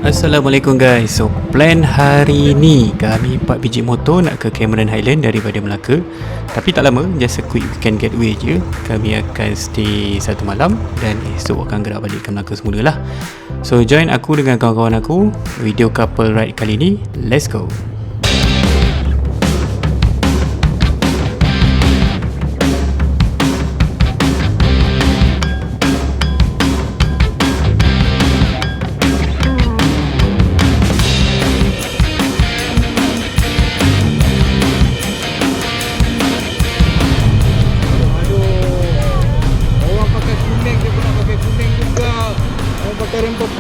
Assalamualaikum guys. So plan hari ni kami 4 biji motor nak ke Cameron Highland daripada Melaka. Tapi tak lama, just a quick weekend getaway je. Kami akan stay 1 malam dan esok akan gerak balik ke Melaka semula lah. So join aku dengan kawan-kawan aku video couple ride kali ni. Let's go.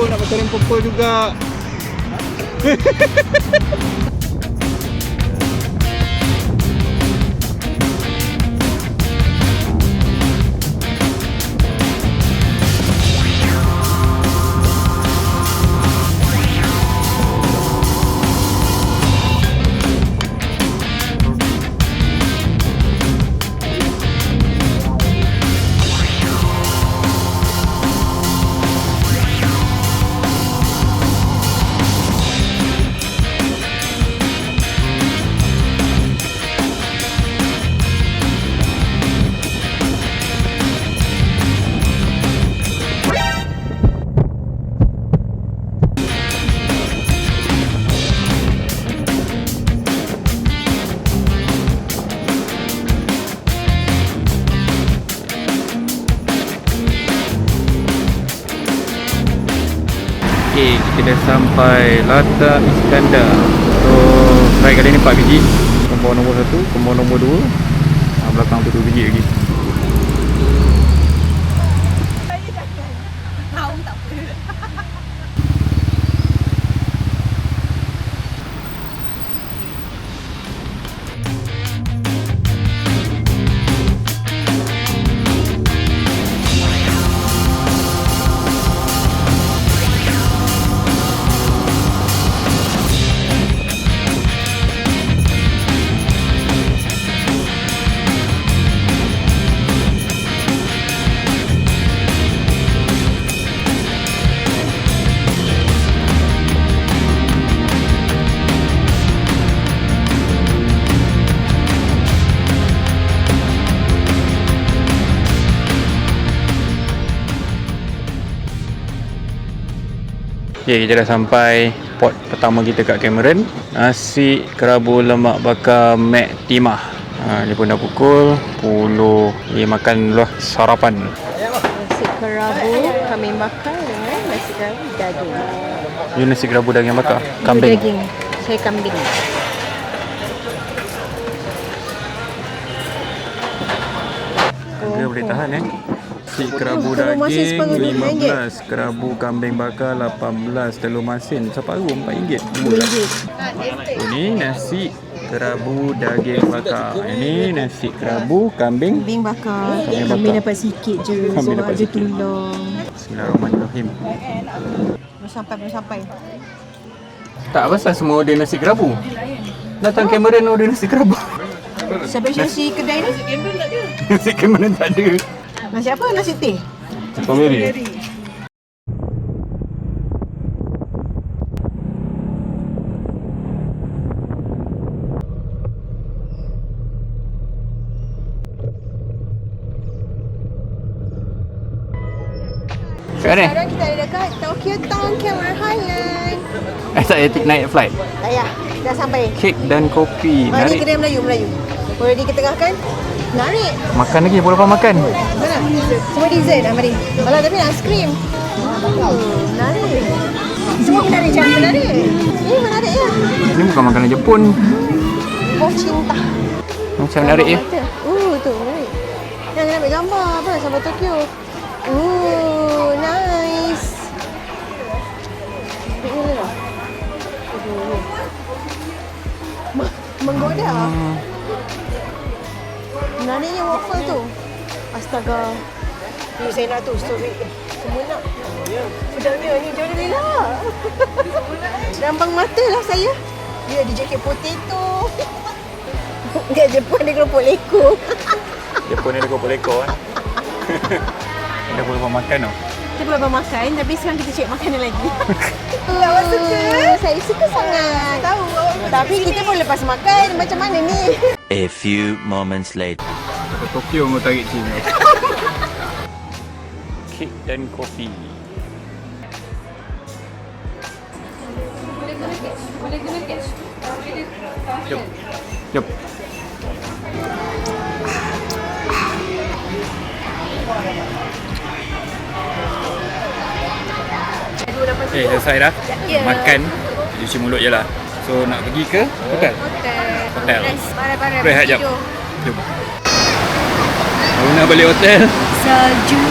Nak pakai rem purple juga. Okay, kita dah sampai Lata Iskandar. So, ride kali ni 4 biji. Kompor nombor 1, kompor nombor 2. Belakang tu 2 biji lagi. Okay, kita dah sampai port pertama kita kat Cameron. Nasi kerabu lemak bakar Mek Timah. Dia pun dah pukul 10. Dia makan dulu lah, sarapan. Nasi kerabu kambing bakar dengan nasi kerabu daging. Ini nasi kerabu daging bakar? Kambing? Daging. Saya kambing. Harga boleh tahan Nasi kerabu daging 15, kerabu kambing bakar 18, telur masin separuh RM4. Ini nasi kerabu daging bakar. Ini nasi kerabu kambing bakar. Kambing Kambing bakar. dapat sikit je. Kambing So dapat ada sikit. tulang. Bismillahirrahmanirrahim. Belum sampai. Tak pasal semua order nasi kerabu. Datang Cameron order nasi kerabu. Spesialisi kedai ni. Nasi Cameron tak ada. Nasi apa? Nasi teh. Strawberry. Kat mana? Sekarang kita ada dekat Tokyo Town Cameron Highland. Tak payah naik flight. Tak payah. Dah sampai. Kek dan kopi. Mari Narik. kedai Melayu. Boleh diketengahkan? Narik. Makan lagi, boleh apa makan? Mana? Semua dessert dah, mari. Alah, tapi nak aiskrim. Menarik. Semua menarik, macam menarik. Menarik ya. Ini bukan makanan Jepun. Oh, cinta. Macam menarik ya. Tu menarik. Jangan ambil gambar apa sampai Tokyo. Nice. Ini lah. Menggoda. Menariknya waffle tu. Astaga. Ni saya nak tu story. Semua nak. Sedangnya ni jom lah. Rambang mata lah saya. Dia ada jaket potato. Kat Jepun dia keropok lekor. Jepun ni ada keropok lekor Ada pun lupa makan tau. Kita belum makan, tapi sekarang kita cek makanan lagi. Awak suka? Saya suka sangat. Tahu. Tapi kita pun lepas makan, macam mana ni? A few moments later. Tokyo mau tarik Cina. Kek dan kopi. Jom. Jom. Selesai dah. Makan, cuci mulut je lah. So nak pergi ke hotel? Hotel. Barang-barang. Rehat jap. Jom. Baru nak balik hotel. Salju.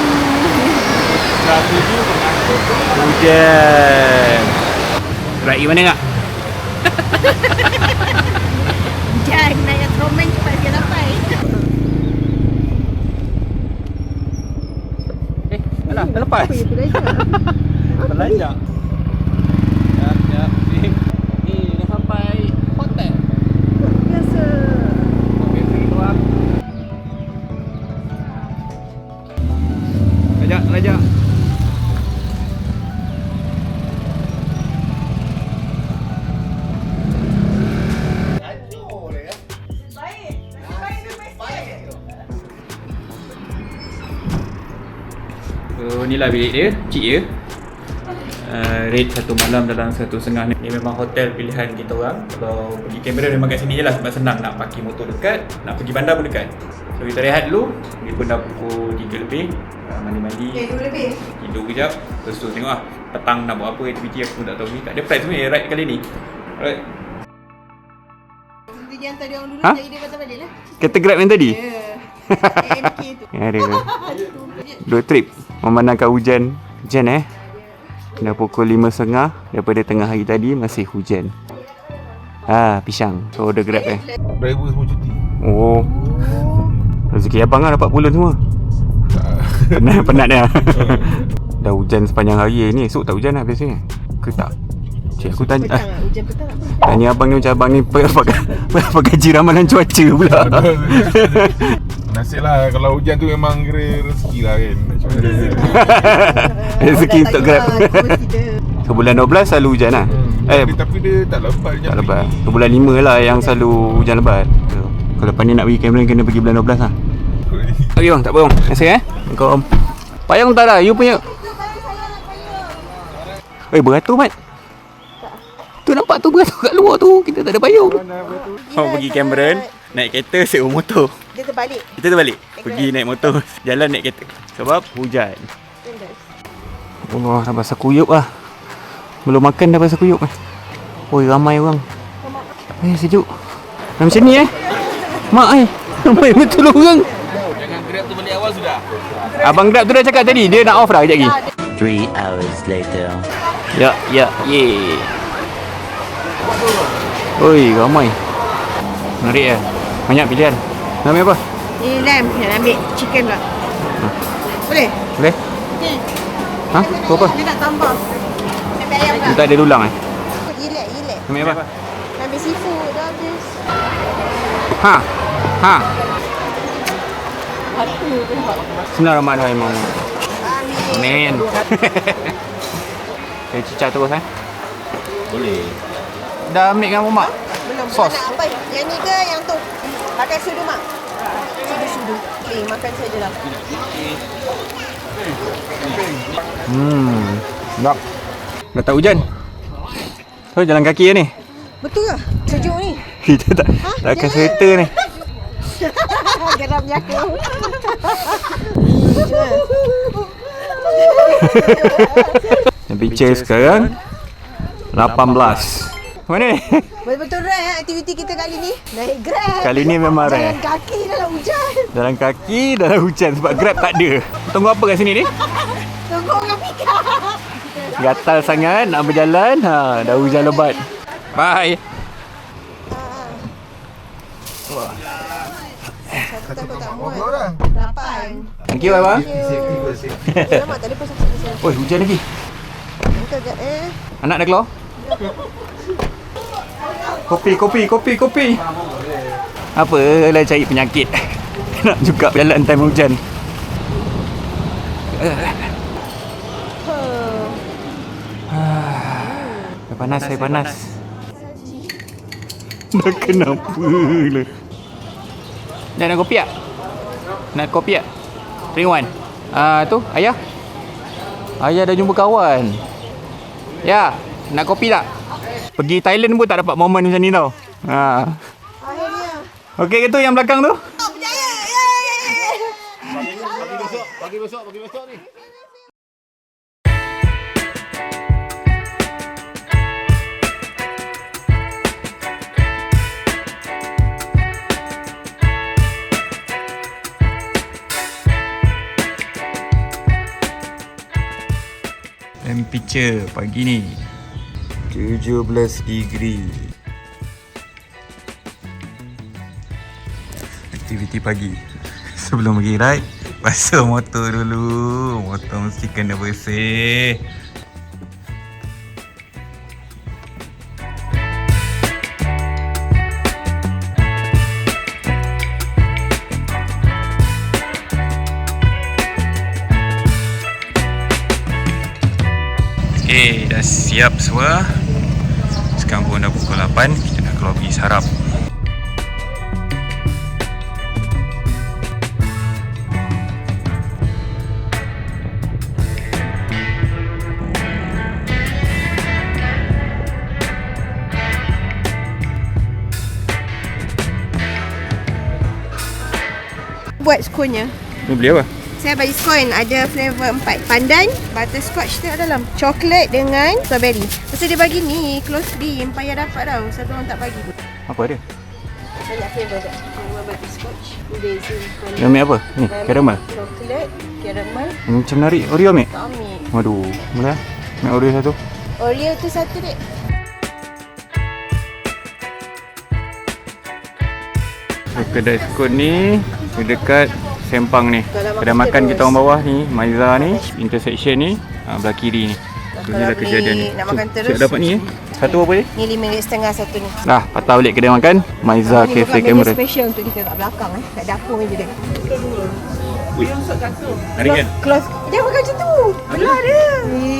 Hujan. Rai mana tak? Jangan nak yang tromen cepat dia sampai. Alah, dah lepas. Terlanjak. Sekejap. Ni dah sampai hotel. Biasa. Okey, pergi keluar. Lajak. So, inilah bilik dia, kecil je. Rate 1 malam dalam 1.5 ni. Memang hotel pilihan kita orang. Kalau pergi Cameron memang kat sini je lah sebab senang nak parking motor dekat, nak pergi bandar pun dekat. So kita rehat dulu. Ni pun dah pukul 3 lebih. Mandi-mandi. 2 lebih. Tidur kejap. Lepas tu tengok lah petang nak buat apa aktiviti aku pun tak tahu ni. Tak ada price sebenarnya ride kali ni. Alright. Kita hantar dia orang dulu, Ha? jadi dia patah balik lah. Kereta Grab yang tadi? AMK tu. Ada. 2 trip. Memandangkan hujan. Hujan Dah pukul 5.30. Daripada tengah hari tadi masih hujan. Pisang. So order Grab Driver semua cuti. Oh. Rezeki abang lah dapat bulan semua. Penat dah. Dah hujan sepanjang hari ni. Esok tak hujan lah biasanya. Ke tak? Cik aku tanya. Hujan petang. Tanya abang ni macam abang ni apa gaji ramalan cuaca pula. Nasib lah kalau hujan tu memang kira rezeki lah kan. Rezeki untuk Grab. So bulan 12 selalu hujan lah. Tapi dia tak lebat. Tak lebat. So bulan 5 lah yang selalu hujan lebat. So, kalau lepas ni nak pergi Cameron kena pergi bulan 12 lah. Okey bang, tak apa bang. Terima kasih Assalamualaikum. Payung tak dah? You punya. Beratur Mat. Tu nampak tu beratur kat luar tu. Kita tak ada payung. Pergi Cameron, naik kereta, sewa motor. Dia terbalik. Kita terbalik. Pergi naik motor, jalan naik kereta. Sebab hujan. Allah, dah basah kuyup lah. Belum makan dah basah kuyup. Oi, ramai orang. Sejuk. Dah macam ni Mak ramai betul orang. Jangan Grab tu balik awal sudah. Abang Grab tu dah cakap tadi, dia nak off dah kejap lagi. 3 hours later. Ya, oi, ramai. Menarik banyak pilihan. Nak ambil apa? Ni lamb, nak ambil chicken pula. Boleh? Boleh? Ni. Tu apa? Dia nak tambah. Ambil ayam Dia pula. tak ada tulang Relax. Ambil apa? Ambil seafood dah habis. Bismillahirrahmanirrahim. Amin. Amin. Cicak terus Boleh. Dah ambil kan mak? Belum. Sos. Nak apa? Yang ni ke yang tu? Pakai sudu mak. Sudu. Okay, makan sajalah. Sedap. Dah tak hujan. So jalan kaki ni. Betul ke? Sejuk ni. Kita tak akan sweater ni. Geramnya aku. Picture sekarang 18. Mana ni? Betul-betul rare aktiviti kita kali ni. Naik Grab. Kali ni memang rare. Jalan kaki dalam hujan. Jalan kaki dalam hujan sebab Grab tak ada. Tunggu apa kat sini ni? Tunggu orang pick-up. Gatal sangat nak berjalan. Dah hujan lebat. Bye. Aku takut tak muat. orang? 8. Thank you abang. Lama tak lepas aku. Oi, hujan lagi. Angkat je Anak dah keluar? Kopi. Apalah cari penyakit. Nak juga jalan time hujan. panas, saya panas. Dah kenapa lah. Nak kopi tak? Nak kopi tak? Drink one. Tu, ayah. Ayah dah jumpa kawan. Ya, nak kopi tak? Pergi Thailand pun tak dapat momen macam ni tau. Akhirnya. Okey ke tu yang belakang tu? Pagi besok ni. Temperature pagi ni 17 degree. Aktiviti pagi sebelum pergi ride, basuh motor dulu. Motor mesti kena bersih. Okay, dah siap semua. Sekarang pun dah pukul 8. Kita nak keluar pergi sarap. Buat skonnya. Ni beli apa? Saya bagi skon ada flavor 4. Pandan, butterscotch tengok dalam. Coklat dengan strawberry. Pasal dia bagi ni close cream, payah dapat tau. Satu orang tak bagi pun. Apa dia? Banyak flavor tak? Flavor butterscotch, beza pandan. Yang ambil apa? Ni, caramel. Coklat, caramel, Macam menarik. Oreo ambil? tak ambil. Waduh, boleh lah. Ambil Oreo satu. Oreo tu satu dek. Kedai skot ni dekat Sempang ni. Dalam Kedai market makan terus. kita orang bawah ni, Maiza ni, intersection ni, belah kiri ni. Tu ni dah Kalau kejadian ni. beli nak makan terus, Siap dapat ni Satu apa je? Ni RM5.50 satu ni. Dah, patah balik kedai makan Maiza Ni Cafe bukan menu Cameron. special untuk kita kat belakang kat dapur meja dia. Hari kan? Close. Dia makan macam tu. Belah dia.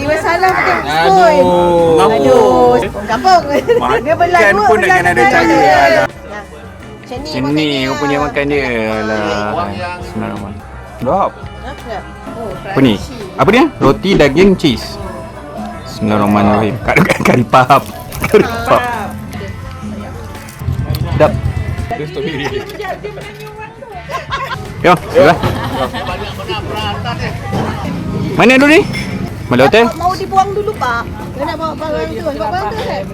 Masalah makan spoon. Aduh. Kampung. Dia belah Makan dua. pun belah nak kena ada dua. cara. Nah, macam ni Macam ni kau punya makan dia. Alah. Bismillahirrahmanirrahim. Sedap. Sedap. Oh, Apa ni? Apa dia? Roti daging cheese. Bismillahirrahmanirrahim. Kari pahap. Kari pahap. Sedap. Yo, sudah. Mana dulu ni? Mana hotel? Mau dibuang dulu pak. Dia nak bawa barang tu. Sebab barang tu kan.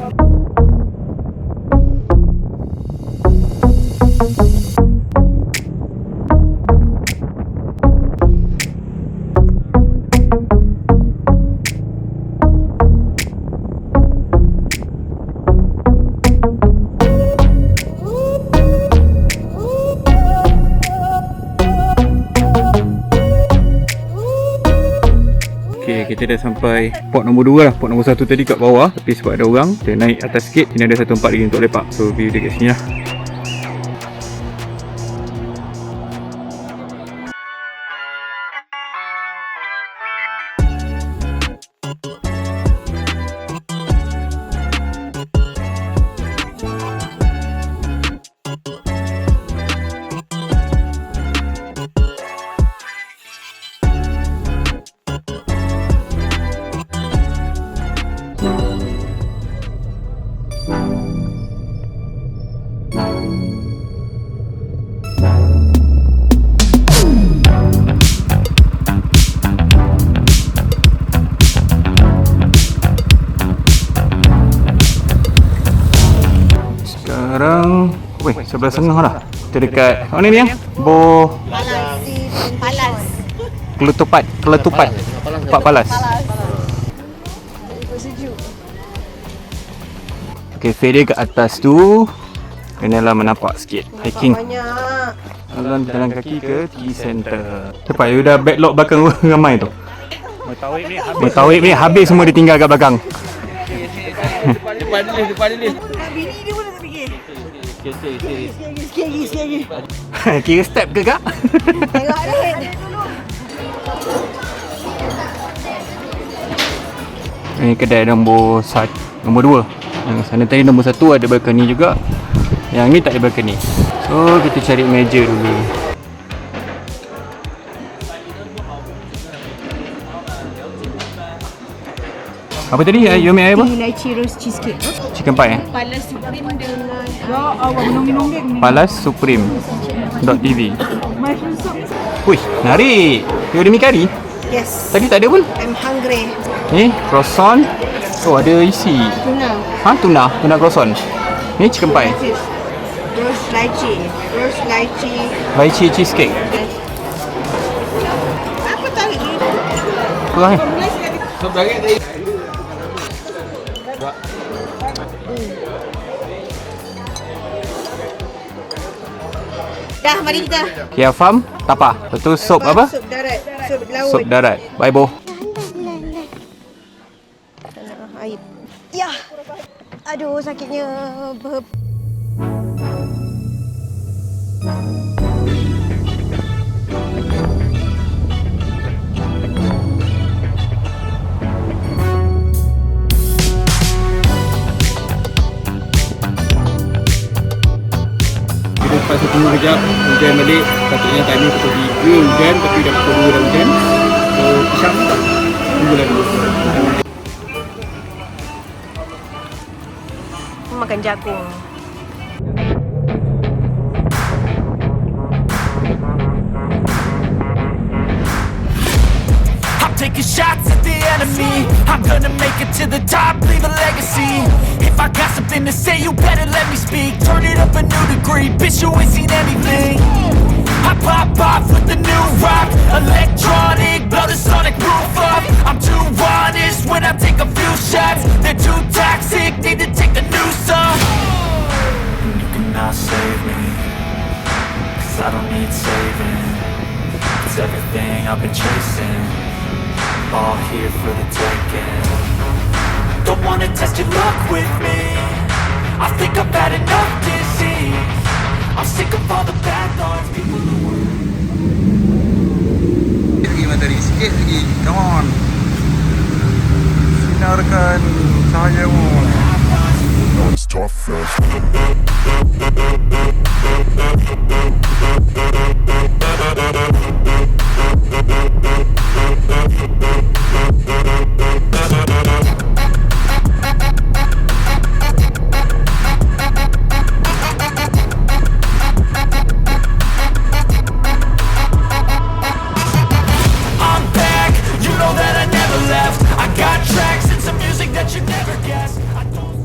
Okay, kita dah sampai port nombor 2 lah. Port nombor 1 tadi kat bawah, tapi sebab ada orang, kita naik atas sikit. Sini ada satu tempat lagi untuk lepak. So view dia kat sini lah. Sekarang sebelah tengah lah. Kita dekat mana ni yang? Palas. Kelutupat. Tempat Palas. Sejuk. Kafe dia kat atas tu. Kenalah menampak sikit. Hiking. Banyak. Jalan kaki ke tea center. Cepat, you dah backlog belakang ramai tu. Metawik ni habis semua ditinggal kat belakang. Depan ni. Bini dia pun nak fikir. Sikit lagi. Kira step ke kak? Tengok dia. Ini kedai nombor 2. Yang sana tadi nombor 1 ada balcony juga. Yang ni tak ada balcony. So kita cari meja dulu. Apa tadi? You ambil air apa? Lychee roast cheesecake. Chicken pie Palas Supreme dengan Palas Supreme .tv. Wih, menarik. You ada mi kari? Yes. Tadi tak ada pun. I'm hungry. Ni croissant. Oh, ada isi. Tuna. Tuna croissant. Ni chicken pie. Roast lychee. Roast lychee. Lychee cheesecake. Apa tarik ni? Kurang eh? Dah, mari kita. Kia Farm Tapa. Lepas tu sup apa? Sup darat. Sup laut. Sup darat. Bye Bo. Air. Ya. Aduh, sakitnya. Kita terpaksa tunggu kejap. Hujan balik. Patutnya timing pukul 3 hujan. Tapi dah pukul 2 dah hujan. So pisang tak? Tunggu lagi. Makan jagung. I'm taking shots at the enemy. I'm gonna make it to the top, leave a legacy. If I got something to say, you better let me speak. Turn it up a new degree, bitch, you ain't seen anything. I pop off with the new rock, electronic, blow the sonic roof up. I'm too honest when I take a few shots. They're too toxic, need to take a new song. You cannot save me, 'cause I don't need saving. It's everything I've been chasing, all here for the taking. Don't wanna test your luck with me, I think I've had enough disease. I'm sick of all the bad thoughts people do. Lagi matahari sikit lagi. Come on. Sinarkan cahayamu. It's tough as